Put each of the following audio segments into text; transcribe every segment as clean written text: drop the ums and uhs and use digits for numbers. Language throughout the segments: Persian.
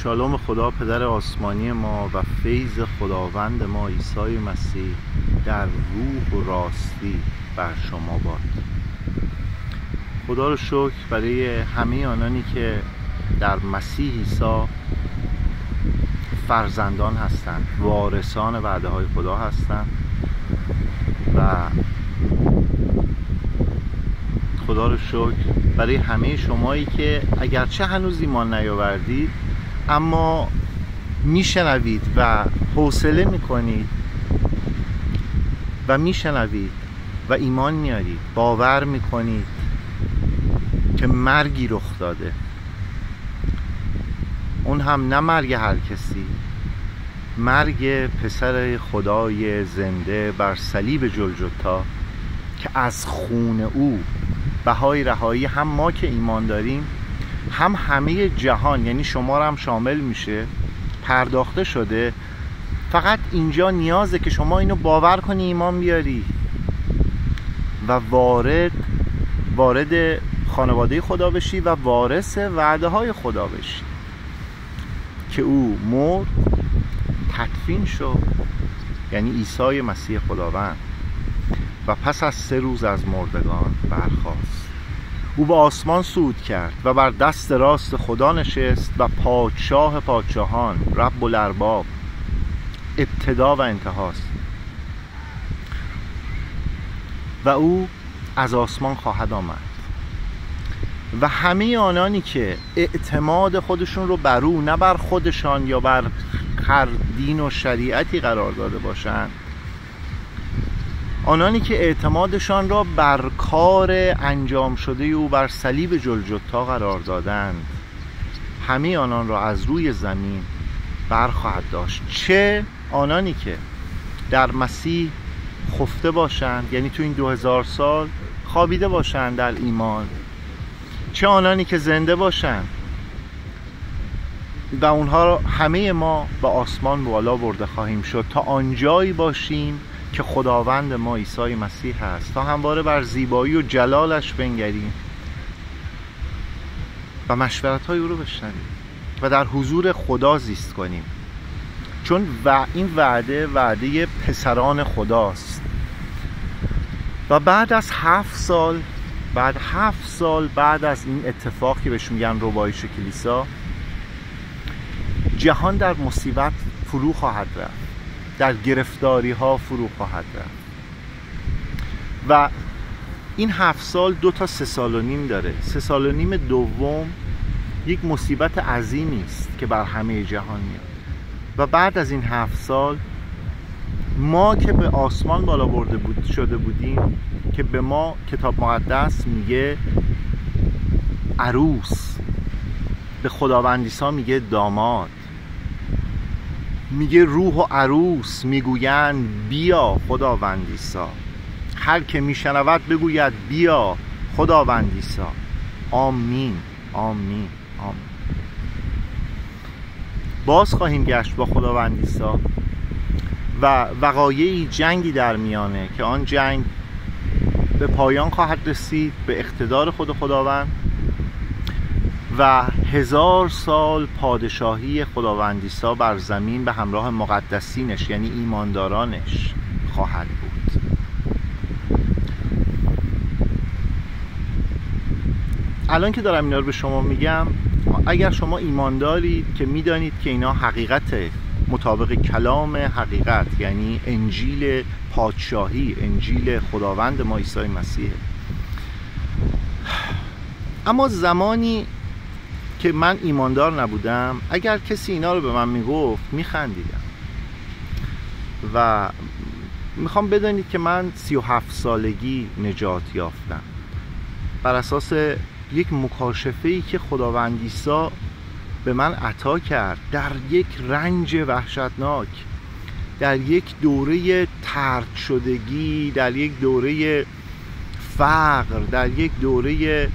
شالوم خدا پدر آسمانی ما و فیض خداوند ما عیسی مسیح در روح و راستی بر شما باد. خدا رو شکر برای همه آنانی که در مسیح عیسی فرزندان هستند، وارثان وعده های خدا هستند و خدا رو شکر برای همه شمایی که اگرچه هنوز ایمان نیاوردید اما میشنوید و حوصله میکنید و میشنوید و ایمان میارید، باور میکنید که مرگی رخ داده، اون هم نه مرگ هر کسی، مرگ پسر خدای زنده بر صلیب جلجتا که از خون او بهای رهایی هم ما که ایمان داریم هم همه جهان، یعنی شما رو هم شامل میشه، پرداخته شده. فقط اینجا نیازه که شما اینو باور کنی، ایمان بیاری و وارد خانواده خدا بشی و وارث وعده های خدا بشی که او مرد، تدفین شد، یعنی عیسی مسیح خداوند، و پس از 3 روز از مردگان برخاست. او به آسمان صعود کرد و بر دست راست خدا نشست و پادشاه پادشاهان، رب الارباب، ابتدا و انتهاست و او از آسمان خواهد آمد و همه آنانی که اعتماد خودشون رو بر او، نه بر خودشان یا بر هر دین و شریعتی قرار داده باشند، آنانی که اعتمادشان را بر کار انجام شده او بر صلیب جلجتا قرار دادند، همه آنان را از روی زمین برخواهد داشت. چه آنانی که در مسیح خفته باشند، یعنی تو این 2000 سال خوابیده باشند در ایمان، چه آنانی که زنده باشند و اونها را همه ما به آسمان بالا برده خواهیم شد تا آنجایی باشیم که خداوند ما عیسی مسیح هست، تا همواره بر زیبایی و جلالش بنگریم و مشورت‌های او رو بشنویم و در حضور خدا زیست کنیم، چون این وعده پسران خداست. و بعد از 7 سال بعد از این اتفاقی بهش میگن ربایش کلیسا، جهان در مصیبت فرو خواهد رفت، در گرفتاری ها فرو خواهد رفت و این 7 سال 2 تا 3 سال و نیم داره. 3 سال و نیم دوم یک مصیبت عظیمی است که بر همه جهان میاد و بعد از این 7 سال ما که به آسمان بالا برده شده بودیم، که به ما کتاب مقدس میگه عروس، به خداوند عیسی میگه داماد، میگه روح و عروس میگویند بیا خداوند عیسی، هر که میشنود بگوید بیا خداوند عیسی. آمین آمین آمین. باز خواهیم گشت با خداوند عیسی و وقایعی، جنگی در میانه که آن جنگ به پایان خواهد رسید به اقتدار خداوند و 1000 سال پادشاهی خداوند عیسی بر زمین به همراه مقدسینش، یعنی ایماندارانش، خواهد بود. الان که دارم اینا رو به شما میگم، اگر شما ایمان دارید که میدانید که اینا حقیقته، مطابق کلام حقیقت، یعنی انجیل پادشاهی، انجیل خداوند ما عیسی مسیح. اما زمانی که من ایماندار نبودم، اگر کسی اینا رو به من میگفت میخندیدم و میخوام بدانید که من 37 سالگی نجات یافتم بر اساس یک مکاشفه‌ای که خداوند عیسی به من عطا کرد در یک رنج وحشتناک، در یک دوره طرد شدگی، در یک دوره فقر، در یک دوره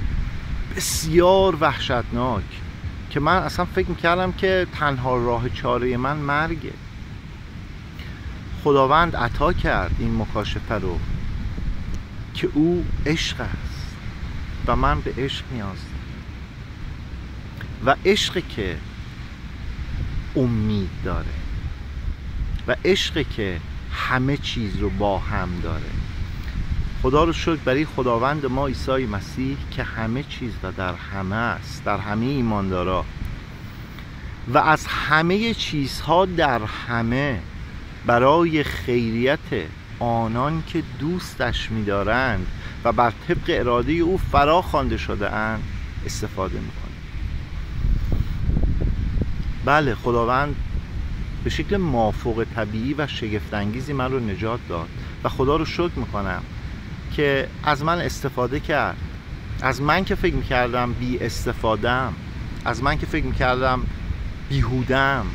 بسیار وحشتناک که من اصلا فکر میکردم که تنها راه چاره من مرگه. خداوند عطا کرد این مکاشفه رو که او عشق است و من به عشق نیاز دارم و عشقی که امید داره و عشقی که همه چیز رو با هم داره. خدا رو شکر برای خداوند ما عیسی مسیح که همه چیز و در همه است، در همه ایماندارا و از همه چیزها در همه برای خیریت آنان که دوستش می‌دارند و بر طبق اراده او فرا خوانده شده اند استفاده می‌کنه. بله، خداوند به شکل مافوق طبیعی و شگفت‌انگیزی من رو نجات داد و خدا رو شکر می‌کنم که از من استفاده کرد. از من که فکر می‌کردم بی استفاده‌ام، از من که فکر می‌کردم بیهوده‌ام،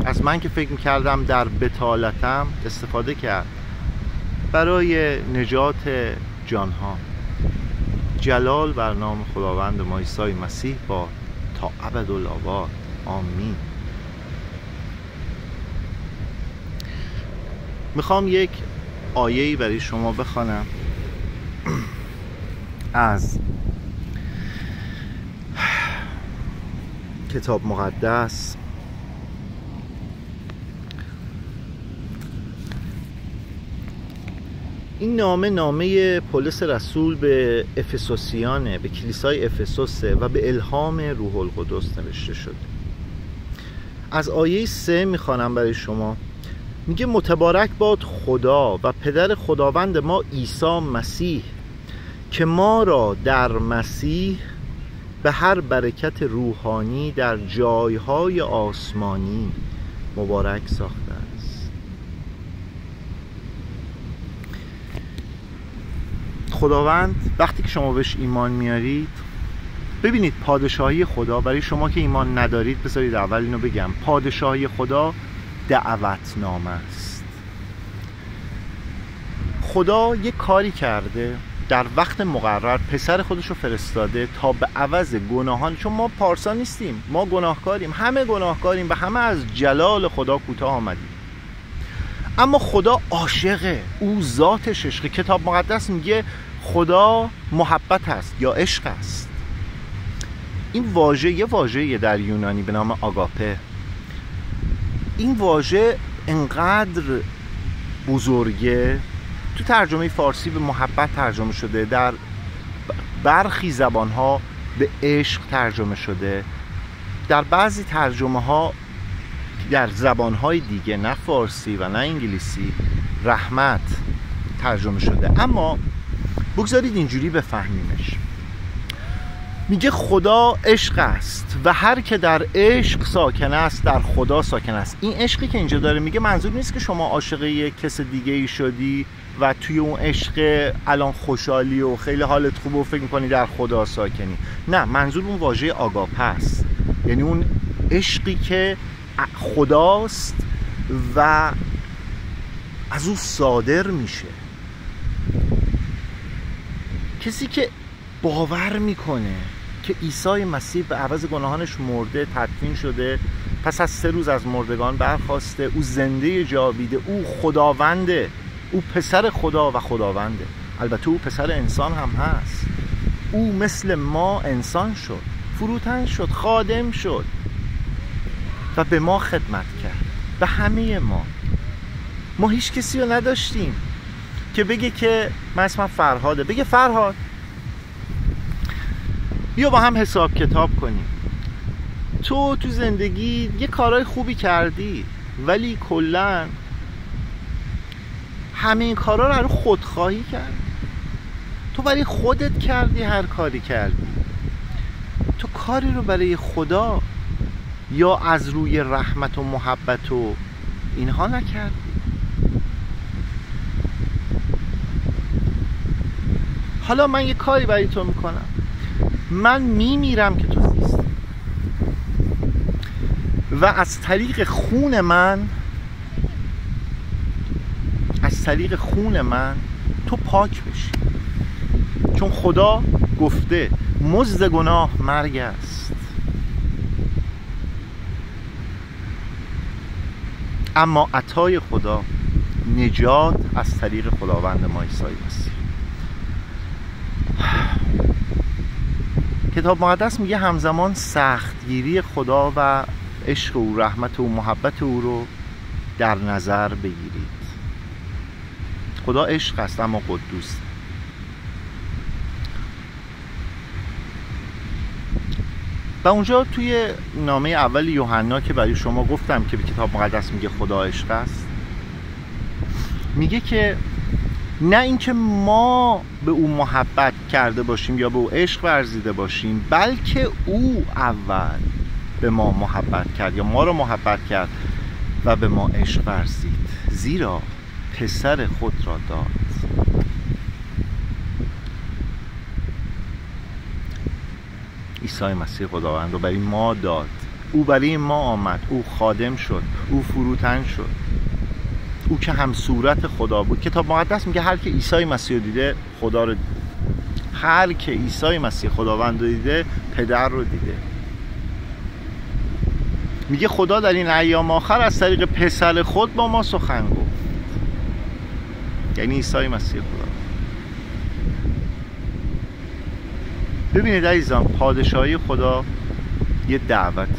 از من که فکر می‌کردم در بطالتم استفاده کرد برای نجات جانها. جلال بر نام خداوند ما عیسی مسیح با تا ابدالآباد. آمین. میخوام یک آیه‌ای برای شما بخوانم از کتاب مقدس. این نامه پولس رسول به افسوسیانه، به کلیسای افسوسه و به الهام روح القدس نوشته شده. از آیه 3 میخوانم برای شما. میگه متبارک باد خدا و پدر خداوند ما عیسی مسیح که ما را در مسیح به هر برکت روحانی در جایهای آسمانی مبارک ساخته است. خداوند وقتی که شما بهش ایمان میارید، ببینید پادشاهی خدا برای شما که ایمان ندارید، بذارید اول اینو بگم، پادشاهی خدا دعوتنامه است. خدا یک کاری کرده، در وقت مقرر پسر خودش رو فرستاده تا به عوض گناهان، چون ما پارسا نیستیم، ما گناهکاریم، همه گناهکاریم و همه از جلال خدا کوتاه آمدیم، اما خدا عاشقه، او ذاتش عشقه. کتاب مقدس میگه خدا محبت است یا عشق است. این واژه یه واژه‌ای در یونانی به نام آگاپه. این واژه انقدر بزرگه، تو ترجمه فارسی به محبت ترجمه شده، در برخی زبانها به عشق ترجمه شده، در بعضی ترجمه ها در زبانهای دیگه، نه فارسی و نه انگلیسی، رحمت ترجمه شده. اما بگذارید اینجوری بفهمیمش. میگه خدا عشق است و هر که در عشق ساکن است در خدا ساکن است. این عشقی که اینجا داره میگه منظور نیست که شما عاشق یک کس دیگه ای شدی و توی اون عشق الان خوشحالی و خیلی حالت خوبه و فکر میکنی در خدا ساکنی. نه، منظور اون واژه آگاپه است، یعنی اون عشقی که خداست و از او صادر میشه. کسی که باور میکنه که عیسی مسیح به عوض گناهانش مرده، تدفین شده، پس از 3 روز از مردگان برخاسته، او زنده جاویده، او خداونده، او پسر خدا و خداونده. البته او پسر انسان هم هست. او مثل ما انسان شد، فروتن شد، خادم شد و به ما خدمت کرد، به همه ما هیچ کسی رو نداشتیم که بگه که من اسمم فرهاده، بگه فرهاد بیا با هم حساب کتاب کنیم. تو زندگی یه کارهای خوبی کردی ولی کلن همه این کارها رو خودخواهی کردی. تو برای خودت کردی، هر کاری کردی. تو کاری رو برای خدا یا از روی رحمت و محبت و اینها نکردی. حالا من یه کاری برای تو میکنم، من میمیرم که تو زیستی و از طریق خون من تو پاک بشی، چون خدا گفته مزد گناه مرگ است، اما عطای خدا نجات از طریق خداوند ما عیسی مسیح. کتاب مقدس میگه همزمان سختگیری خدا و عشق او، رحمت او، محبت او رو در نظر بگیرید. خدا عشق است اما قدوس. و اونجا توی نامه اول یوحنا که برای شما گفتم که به کتاب مقدس میگه خدا عشق است، میگه که نه اینکه ما به او محبت کرده باشیم یا به او عشق ورزیده باشیم، بلکه او اول به ما محبت کرد یا ما رو محبت کرد و به ما عشق ورزید، زیرا پسر خود را داد. عیسی مسیح خداوند رو برای ما داد، او برای ما آمد، او خادم شد، او فروتن شد، او که هم صورت خدا بود. کتاب مقدس میگه هر که عیسی مسیح رو دیده خدا رو دیده. هر که عیسی مسیح خداوند رو دیده پدر رو دیده. میگه خدا در این ایام آخر از طریق پسر خود با ما سخن گفت، یعنی عیسی مسیح خدا. ببینید عزیزان، پادشاهی خدا یه دعوت.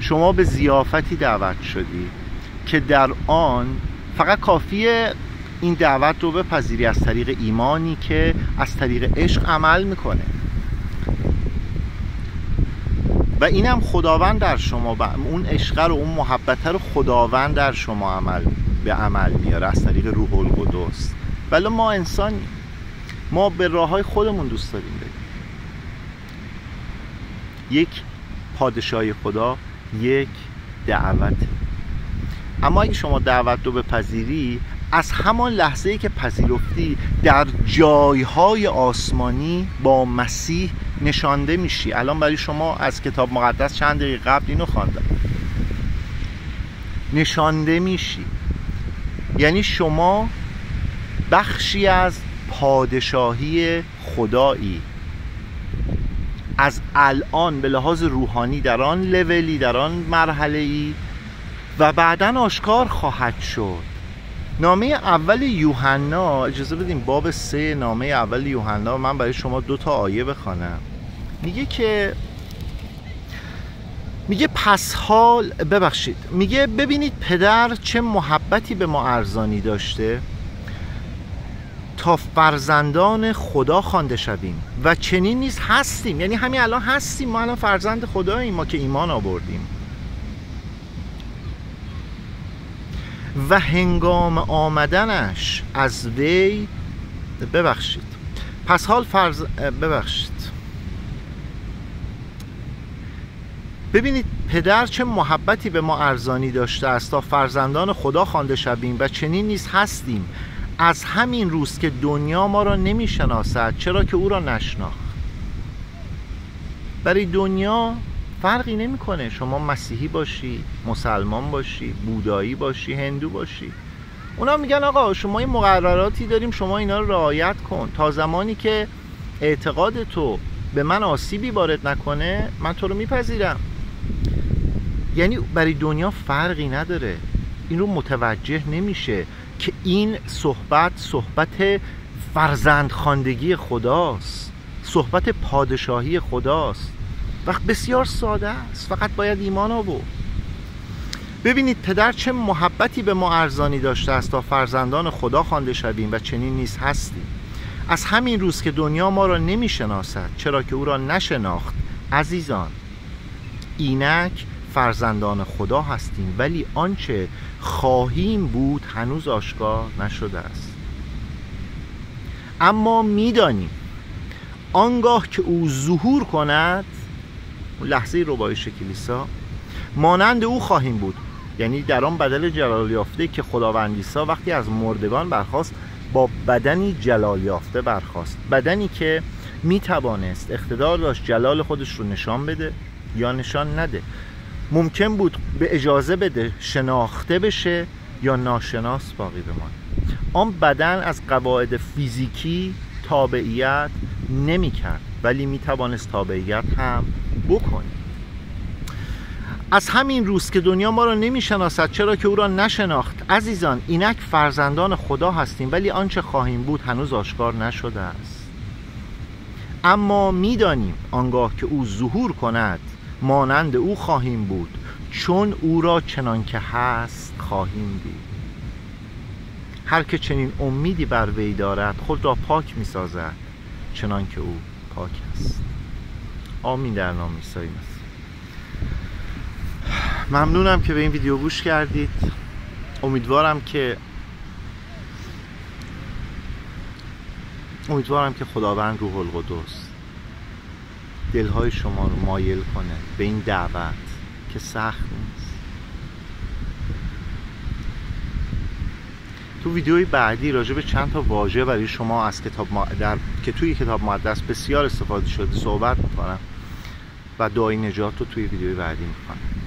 شما به ضیافتی دعوت شدی که در آن فقط کافیه این دعوت رو بپذیری از طریق ایمانی که از طریق عشق عمل میکنه. و اینم خداوند در شما و اون عشق رو، اون محبت رو خداوند در شما به عمل میاره از طریق روح القدس. ولی ما انسانی، ما به راههای خودمون دوست داریم بریم. یک پادشاهی خدا یک دعوت. اما اگه شما دعوت رو بپذیری، از همان لحظه‌ای که پذیرفتی در جایهای آسمانی با مسیح نشانده میشی. الان برای شما از کتاب مقدس چند دقیقه قبل اینو خواندم. نشانده میشی، یعنی شما بخشی از پادشاهی خدایی از الان به لحاظ روحانی در آن لولی، در آن مرحله‌ای و بعداً آشکار خواهد شد. نامه اول یوحنا، اجازه بدیم باب 3 نامه اول یوحنا، من برای شما 2 تا آیه بخوانم. میگه پس حال میگه ببینید پدر چه محبتی به ما ارزانی داشته تا فرزندان خدا خوانده شویم و چنین نیز هستیم. یعنی همین الان هستیم، ما الان فرزند خداییم، ما که ایمان آوردیم. و هنگام آمدنش از وی پس حال ببینید پدر چه محبتی به ما ارزانی داشته است تا فرزندان خدا خوانده شویم و چنین نیز هستیم. از همین روز که دنیا ما را نمیشناسد چرا که او را نشناخت. برای دنیا فرقی نمیکنه شما مسیحی باشی، مسلمان باشی، بودایی باشی، هندو باشی. اونا میگن آقا شما این مقرراتی داریم، شما اینا رو رعایت کن، تا زمانی که اعتقاد تو به من آسیبی وارد نکنه من تو رو میپذیرم. یعنی برای دنیا فرقی نداره، این رو متوجه نمیشه که این صحبت فرزندخواندگی خداست، صحبت پادشاهی خداست. وقت بسیار ساده است، فقط باید ایمان آورد. ببینید پدر چه محبتی به ما ارزانی داشته است تا فرزندان خدا خوانده شویم و چنین نیز هستیم. از همین روز که دنیا ما را نمیشناسد چرا که او را نشناخت. عزیزان اینک فرزندان خدا هستیم، ولی آنچه خواهیم بود هنوز آشکار نشده است. اما میدانیم آنگاه که او ظهور کند، لحظه ربایش کلیسا، مانند او خواهیم بود. یعنی در آن بدل جلال یافته که خداوند عیسی وقتی از مردگان برخاست با بدنی جلال یافته برخاست، بدنی که میتوانست اقتدار داشت جلال خودش رو نشان بده یا نشان نده، ممکن بود به اجازه بده شناخته بشه یا ناشناس باقی بمانه. آن بدن از قواعد فیزیکی تابعیت نمی کرد، ولی می توانست تابعیت هم بکنه. از همین روز که دنیا ما را نمی شناسد چرا که او را نشناخت. عزیزان اینک فرزندان خدا هستیم، ولی آنچه خواهیم بود هنوز آشکار نشده است. اما می دانیم آنگاه که او ظهور کند مانند او خواهیم بود، چون او را چنان که هست خواهیم دید. هر که چنین امیدی بر وی دارد خود را پاک می سازد چنان که او پاک است. آمین در نام عیسی مسیح. ممنونم که به این ویدیو گوش کردید. امیدوارم که خداوند روح القدس دلهای شما رو مایل کنه به این دعوت که سخت نیست. تو ویدیوی بعدی راجع به چند تا واژه برای شما از که توی کتاب مقدس بسیار استفاده شده صحبت میکنم و دعای نجات رو توی ویدیوی بعدی میکنم.